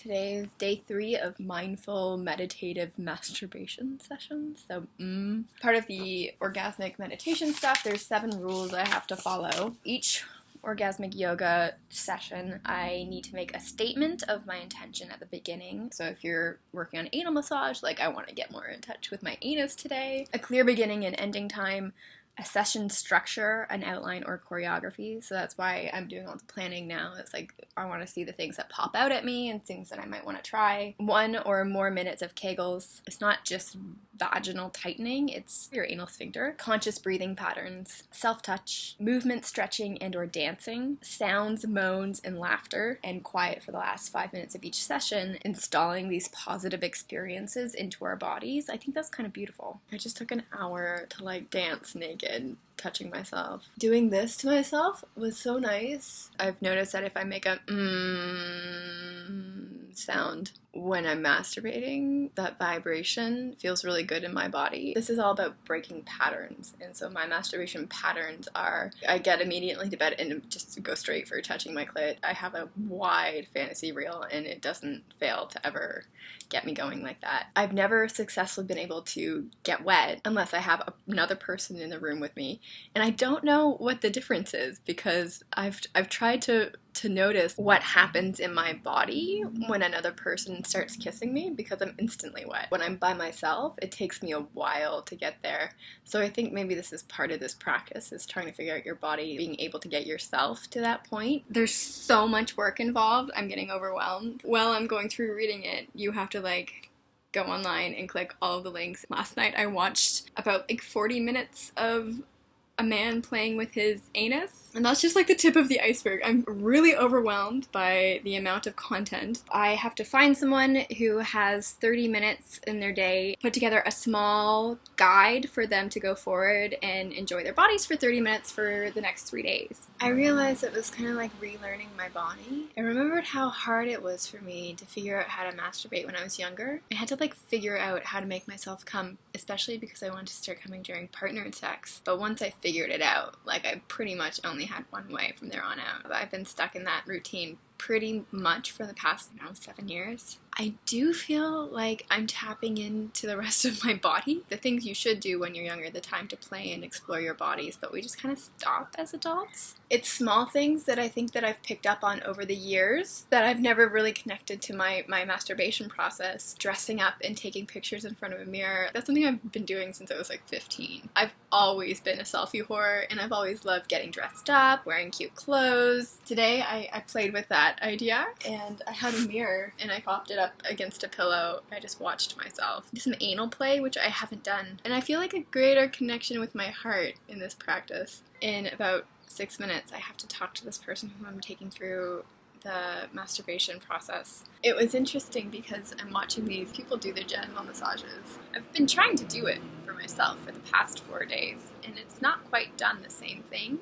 Today's day 3 of mindful meditative masturbation sessions. So, part of the orgasmic meditation stuff, there's 7 rules I have to follow. Each orgasmic yoga session, I need to make a statement of my intention at the beginning. So if you're working on anal massage, like I want to get more in touch with my anus today. A clear beginning and ending time. A session structure, an outline, or choreography. So that's why I'm doing all the planning now. It's like I want to see the things that pop out at me and things that I might want to try. 1 or more minutes of Kegels. It's not just vaginal tightening, it's your anal sphincter. Conscious breathing patterns, self-touch, movement, stretching, and or dancing, sounds, moans, and laughter, and quiet for the last 5 minutes of each session, installing these positive experiences into our bodies. I think that's kind of beautiful. I just took an hour to like dance naked, touching myself. Doing this to myself was so nice. I've noticed that if I make a sound when I'm masturbating, that vibration feels really good in my body. This is all about breaking patterns, and so my masturbation patterns are, I get immediately to bed and just go straight for touching my clit. I have a wide fantasy reel and it doesn't fail to ever get me going like that. I've never successfully been able to get wet unless I have another person in the room with me, and I don't know what the difference is because I've tried to notice what happens in my body when another person starts kissing me because I'm instantly wet. When I'm by myself, it takes me a while to get there. So I think maybe this is part of this practice, is trying to figure out your body, being able to get yourself to that point. There's so much work involved, I'm getting overwhelmed. While I'm going through reading it, you have to go online and click all of the links. Last night I watched about 40 minutes of a man playing with his anus, and that's just the tip of the iceberg. I'm really overwhelmed by the amount of content. I have to find someone who has 30 minutes in their day, put together a small guide for them to go forward and enjoy their bodies for 30 minutes for the next 3 days. I realized it was kind of like relearning my body. I remembered how hard it was for me to figure out how to masturbate when I was younger. I had to figure out how to make myself come, especially because I wanted to start coming during partnered sex. But once I figured it out, I pretty much only had one way from there on out. I've been stuck in that routine pretty much for the past 7 years. I do feel like I'm tapping into the rest of my body. The things you should do when you're younger, the time to play and explore your bodies, but we just kind of stop as adults. It's small things that I think that I've picked up on over the years that I've never really connected to my masturbation process. Dressing up and taking pictures in front of a mirror. That's something I've been doing since I was 15. I've always been a selfie whore, and I've always loved getting dressed up, wearing cute clothes. Today I played with that idea, and I had a mirror and I propped it up against a pillow. I just watched myself do some anal play, which I haven't done, and I feel a greater connection with my heart in this practice. In about 6 minutes I have to talk to this person who I'm taking through the masturbation process. It was interesting because I'm watching these people do their genital massages. I've been trying to do it for myself for the past 4 days, and it's not quite done the same thing.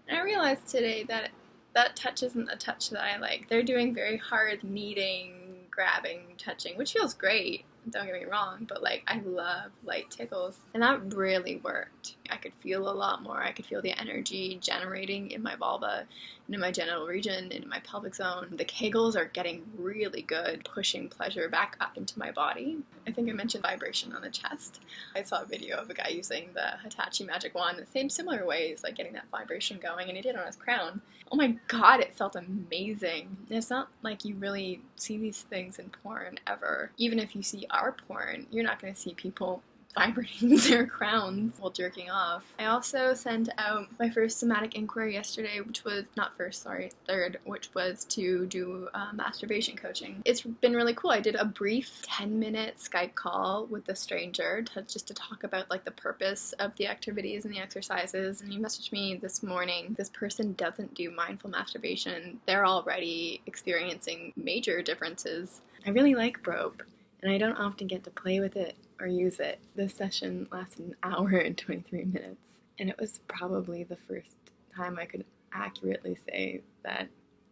And I realized today that that touch isn't a touch that I like. They're doing very hard kneading, grabbing, touching, which feels great, don't get me wrong, but I love light tickles, and that really worked. I could feel a lot more. I could feel the energy generating in my vulva and in my genital region and in my pelvic zone. The Kegels are getting really good, pushing pleasure back up into my body. I think I mentioned vibration on the chest. I saw a video of a guy using the Hitachi magic wand the same similar ways, getting that vibration going, and he did it on his crown. Oh my god, it felt amazing. And it's not like you really see these things in porn ever. Even if you see our porn, you're not going to see people vibrating their crowns while jerking off. I also sent out my first somatic inquiry yesterday, third, which was to do masturbation coaching. It's been really cool. I did a brief 10-minute Skype call with a stranger just to talk about the purpose of the activities and the exercises, and he messaged me this morning. This person doesn't do mindful masturbation. They're already experiencing major differences. I really like Probe, and I don't often get to play with it or use it. This session lasted an hour and 23 minutes, and it was probably the first time I could accurately say that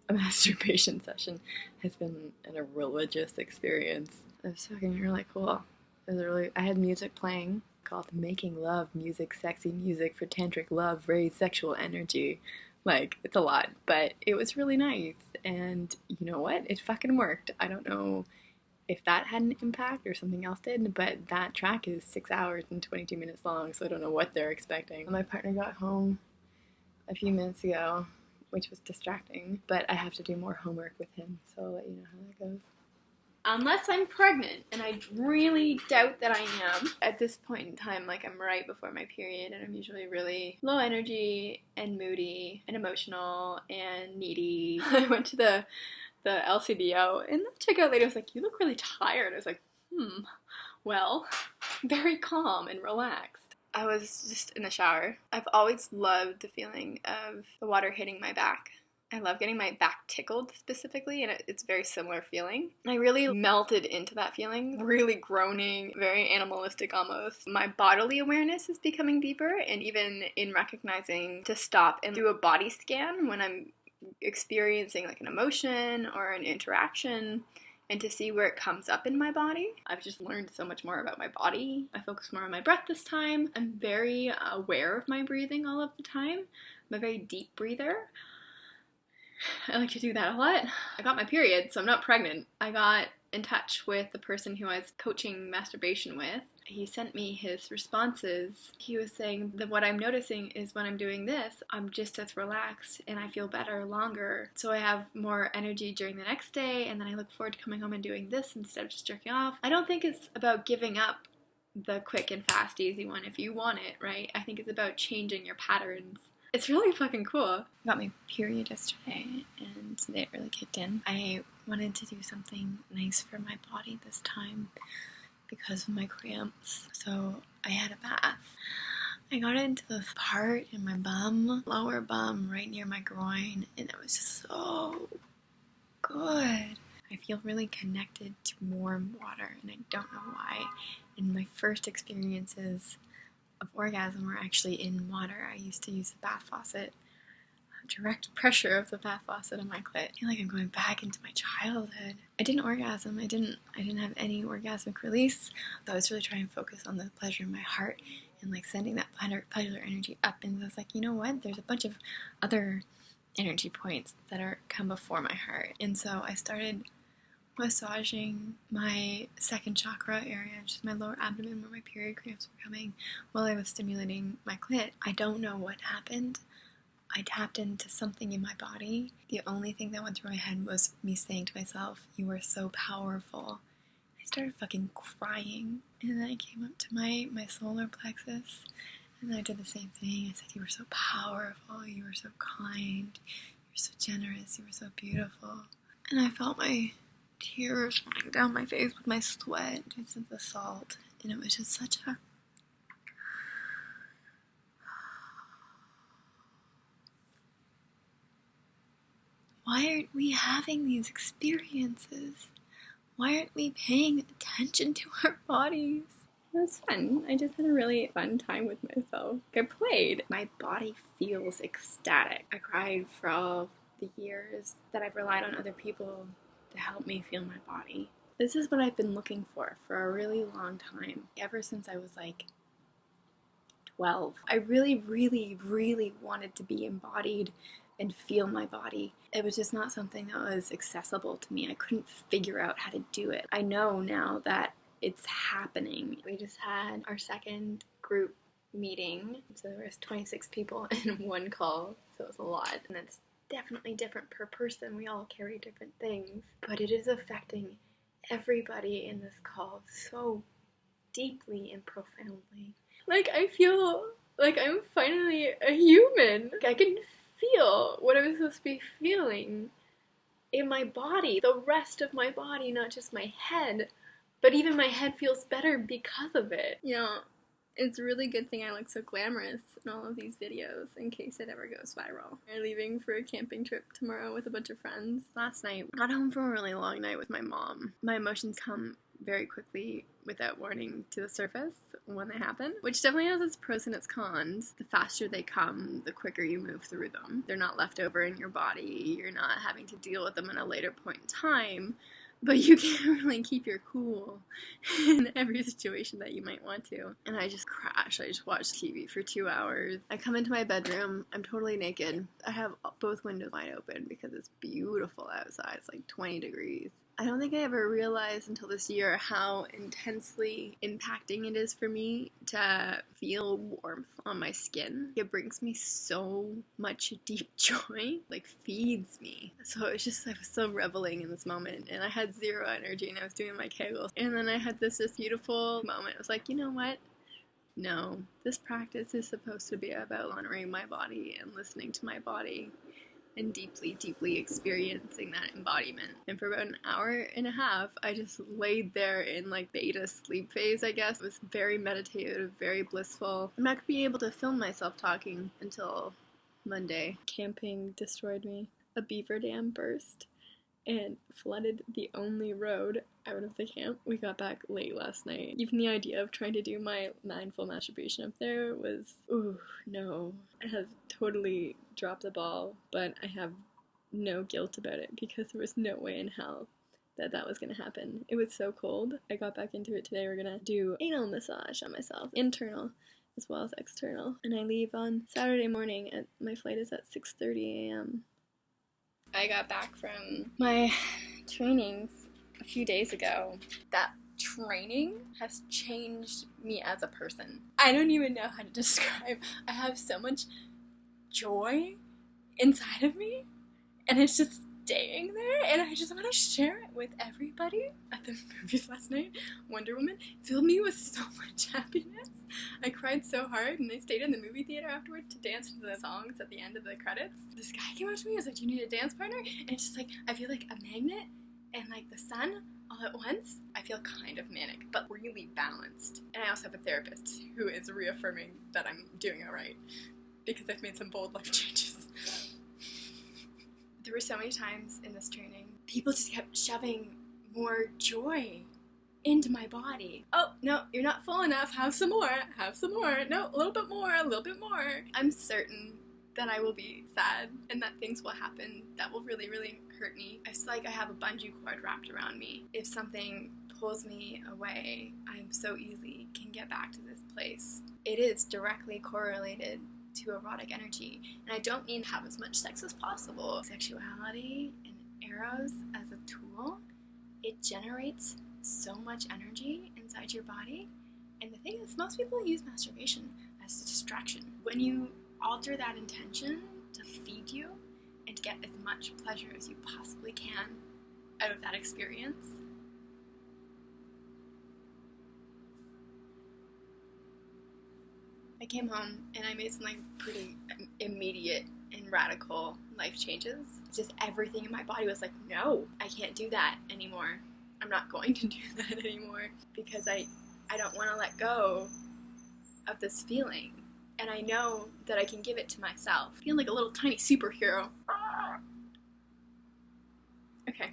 a masturbation session has been a religious experience. It was fucking really cool. I had music playing called Making Love Music, Sexy Music for Tantric Love, Raise Sexual Energy, Like, it's a lot, but it was really nice. And you know what? It fucking worked. I don't know if that had an impact or something else did, but that track is 6 hours and 22 minutes long, so I don't know what they're expecting. My partner got home a few minutes ago, which was distracting, but I have to do more homework with him, so I'll let you know how that goes. Unless I'm pregnant, and I really doubt that I am. At this point in time, like, I'm right before my period, and I'm usually really low energy and moody and emotional and needy. I went to the LCBO, and the checkout lady was like, "You look really tired." I was like, well, very calm and relaxed. I was just in the shower. I've always loved the feeling of the water hitting my back. I love getting my back tickled specifically, and it's a very similar feeling. I really melted into that feeling, really groaning, very animalistic almost. My bodily awareness is becoming deeper, and even in recognizing to stop and do a body scan when I'm experiencing like an emotion or an interaction, and to see where it comes up in my body. I've just learned so much more about my body. I focus more on my breath this time. I'm very aware of my breathing all of the time. I'm a very deep breather. I like to do that a lot. I got my period, so I'm not pregnant. I got in touch with the person who I was coaching masturbation with. He sent me his responses. He was saying that what I'm noticing is when I'm doing this, I'm just as relaxed and I feel better longer. So I have more energy during the next day, and then I look forward to coming home and doing this instead of just jerking off. I don't think it's about giving up the quick and fast, easy one if you want it, right? I think it's about changing your patterns. It's really fucking cool. I got my period yesterday, and it really kicked in. I wanted to do something nice for my body this time because of my cramps. So I had a bath. I got into this part in my bum, lower bum, right near my groin, and it was just so good. I feel really connected to warm water, and I don't know why. And my first experiences of orgasm were actually in water. I used to use a bath faucet, direct pressure of the bath faucet on my clit. I feel like I'm going back into my childhood. I didn't orgasm. I didn't have any orgasmic release. So I was really trying to focus on the pleasure in my heart and like sending that pleasure energy up. And I was like, you know what? There's a bunch of other energy points that come before my heart. And so I started massaging my second chakra area, just my lower abdomen where my period cramps were coming, while I was stimulating my clit. I don't know what happened. I tapped into something in my body. The only thing that went through my head was me saying to myself, "You are so powerful." I started fucking crying, and then I came up to my solar plexus, and I did the same thing. I said, "You were so powerful, you were so kind, you were so generous, you were so beautiful." And I felt my tears running down my face with my sweat due to the salt, and it was just such a why aren't we having these experiences? Why aren't we paying attention to our bodies? It was fun. I just had a really fun time with myself. I played. My body feels ecstatic. I cried for all the years that I've relied on other people to help me feel my body. This is what I've been looking for a really long time. Ever since I was like 12. I really, really, really wanted to be embodied and feel my body. It was just not something that was accessible to me. I couldn't figure out how to do it. I know now that it's happening. We just had our second group meeting. So there was 26 people in one call, so it was a lot. And that's definitely different per person. We all carry different things. But it is affecting everybody in this call so deeply and profoundly. Like, I feel like I'm finally a human. Like, I can feel what I'm supposed to be feeling in my body, the rest of my body, not just my head. But even my head feels better because of it. You know, it's a really good thing I look so glamorous in all of these videos in case it ever goes viral. We're leaving for a camping trip tomorrow with a bunch of friends. Last night, I got home from a really long night with my mom. My emotions come very quickly without warning to the surface when they happen, which definitely has its pros and its cons. The faster they come, the quicker you move through them. They're not left over in your body. You're not having to deal with them at a later point in time. but you can't really keep your cool in every situation that you might want to. And I just crash. I just watch TV for 2 hours. I come into my bedroom. I'm totally naked. I have both windows wide open because it's beautiful outside. It's like 20 degrees. I don't think I ever realized until this year how intensely impacting it is for me to feel warmth on my skin. It brings me so much deep joy, like feeds me. So it's just, I was so reveling in this moment, and I had zero energy, and I was doing my kegels. And then I had this beautiful moment. I was like, you know what? No, this practice is supposed to be about honoring my body and listening to my body and deeply, deeply experiencing that embodiment. And for about an hour and a half, I just laid there in like beta sleep phase, I guess. It was very meditative, very blissful. I'm not gonna be able to film myself talking until Monday. Camping destroyed me. A beaver dam burst and flooded the only road out of the camp. We got back late last night. Even the idea of trying to do my mindful masturbation up there was, ooh, no. I have totally dropped the ball, but I have no guilt about it because there was no way in hell that was gonna happen. It was so cold. I got back into it today. We're gonna do anal massage on myself, internal as well as external. And I leave on Saturday morning. My flight is at 6:30 a.m. I got back from my trainings a few days ago. That training has changed me as a person. I don't even know how to describe. I have so much joy inside of me, and it's just staying there, and I just want to share it with everybody. At the movies last night, Wonder Woman filled me with so much happiness. I cried so hard, and I stayed in the movie theater afterwards to dance to the songs at the end of the credits. This guy came up to me and was like, do you need a dance partner? And it's just like, I feel like a magnet and like the sun all at once. I feel kind of manic, but really balanced. And I also have a therapist who is reaffirming that I'm doing all right because I've made some bold life changes. There were so many times in this training, people just kept shoving more joy into my body. Oh, no, you're not full enough. Have some more. Have some more. No, a little bit more. A little bit more. I'm certain that I will be sad and that things will happen that will really, really hurt me. It's like I have a bungee cord wrapped around me. If something pulls me away, I so easily can get back to this place. It is directly correlated to erotic energy, and I don't mean have as much sex as possible. Sexuality and eros as a tool, it generates so much energy inside your body, and the thing is, most people use masturbation as a distraction. When you alter that intention to feed you and to get as much pleasure as you possibly can out of that experience, I came home and I made some like pretty immediate and radical life changes. Just everything in my body was like, no, I can't do that anymore. I'm not going to do that anymore because I don't want to let go of this feeling. And I know that I can give it to myself. I feel like a little tiny superhero. Okay,